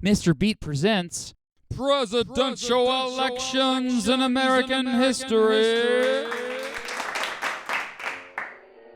Mr. Beat presents Presidential Elections in American History.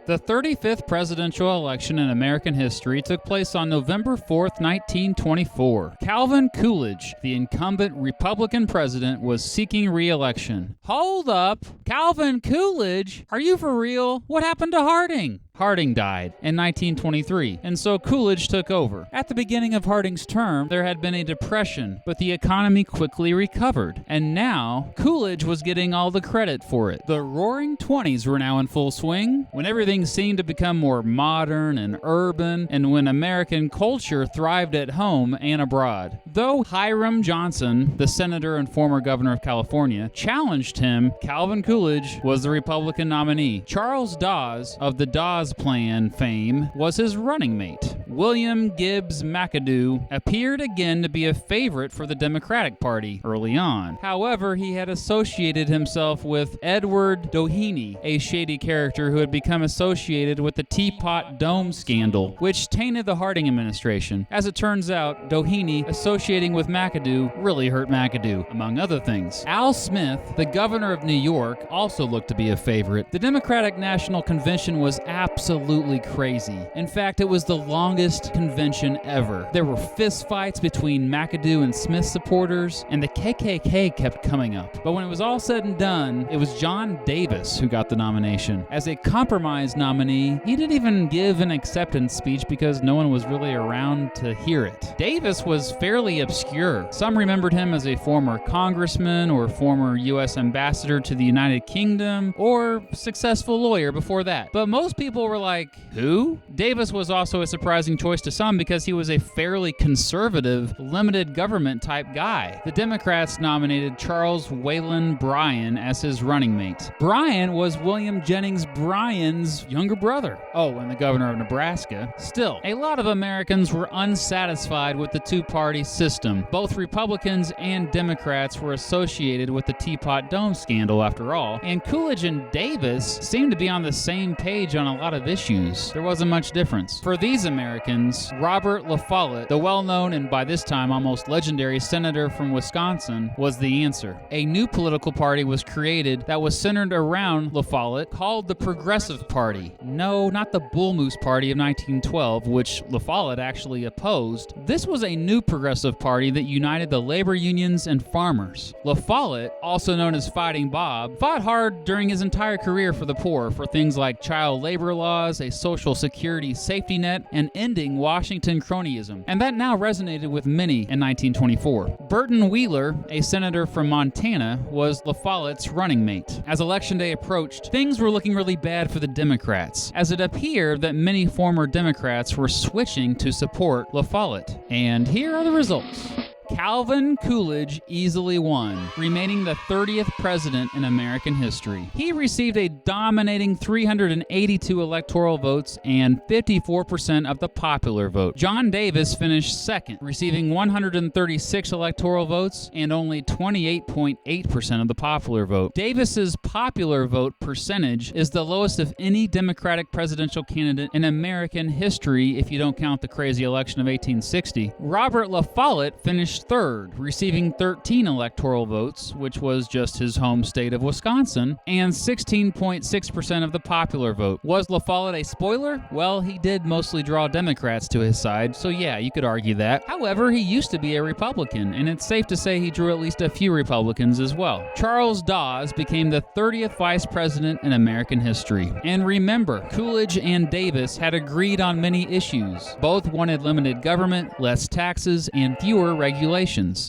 The 35th presidential election in American history took place on November 4th, 1924. Calvin Coolidge, the incumbent Republican president, was seeking re-election. Hold up! Calvin Coolidge? Are you for real? What happened to Harding? Harding died in 1923, and so Coolidge took over. At the beginning of Harding's term, there had been a depression, but the economy quickly recovered, and now Coolidge was getting all the credit for it. The Roaring Twenties were now in full swing, when everything seemed to become more modern and urban, and when American culture thrived at home and abroad. Though Hiram Johnson, the senator and former governor of California, challenged him, Calvin Coolidge was the Republican nominee. Charles Dawes of the Dawes Plan fame was his running mate. William Gibbs McAdoo appeared again to be a favorite for the Democratic Party early on. However, he had associated himself with Edward Doheny, a shady character who had become associated with the Teapot Dome scandal, which tainted the Harding administration. As it turns out, Doheny associating with McAdoo really hurt McAdoo, among other things. Al Smith, the governor of New York, also looked to be a favorite. The Democratic National Convention was absolutely crazy. In fact, it was the longest convention ever. There were fistfights between McAdoo and Smith supporters, and the KKK kept coming up. But when it was all said and done, it was John Davis who got the nomination. As a compromise nominee, he didn't even give an acceptance speech because no one was really around to hear it. Davis was fairly obscure. Some remembered him as a former congressman or former U.S. ambassador to the United Kingdom or successful lawyer before that. But most people were like, who? Davis was also a surprising choice to some because he was a fairly conservative, limited government type guy. The Democrats nominated Charles Wayland Bryan as his running mate. Bryan was William Jennings Bryan's younger brother. Oh, and the governor of Nebraska. Still, a lot of Americans were unsatisfied with the two-party system. Both Republicans and Democrats were associated with the Teapot Dome scandal after all, and Coolidge and Davis seemed to be on the same page on a lot of issues. There wasn't much difference. For these Americans, Robert La Follette, the well-known and by this time almost legendary senator from Wisconsin, was the answer. A new political party was created that was centered around La Follette called the Progressive Party. No, not the Bull Moose Party of 1912, which La Follette actually opposed. This was a new progressive party that united the labor unions and farmers. La Follette, also known as Fighting Bob, fought hard during his entire career for the poor for things like child labor laws, a social security safety net, and ending Washington cronyism. And that now resonated with many in 1924. Burton Wheeler, a senator from Montana, was La Follette's running mate. As Election Day approached, things were looking really bad for the Democrats, as it appeared that many former Democrats were switching to support La Follette. And here are the results. Calvin Coolidge easily won, remaining the 30th president in American history. He received a dominating 382 electoral votes and 54% of the popular vote. John Davis finished second, receiving 136 electoral votes and only 28.8% of the popular vote. Davis's popular vote percentage is the lowest of any Democratic presidential candidate in American history if you don't count the crazy election of 1860. Robert La Follette finished third, receiving 13 electoral votes, which was just his home state of Wisconsin, and 16.6% of the popular vote. Was La Follette a spoiler? Well, he did mostly draw Democrats to his side, so yeah, you could argue that. However, he used to be a Republican, and it's safe to say he drew at least a few Republicans as well. Charles Dawes became the 30th vice president in American history. And remember, Coolidge and Davis had agreed on many issues. Both wanted limited government, less taxes, and fewer regulations.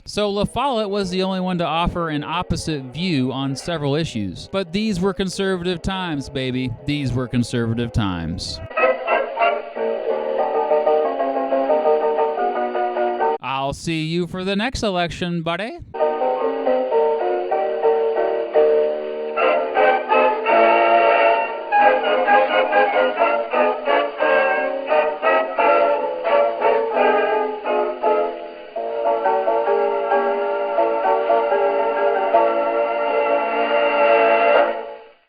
So La Follette was the only one to offer an opposite view on several issues. But these were conservative times, baby. These were conservative times. I'll see you for the next election, buddy.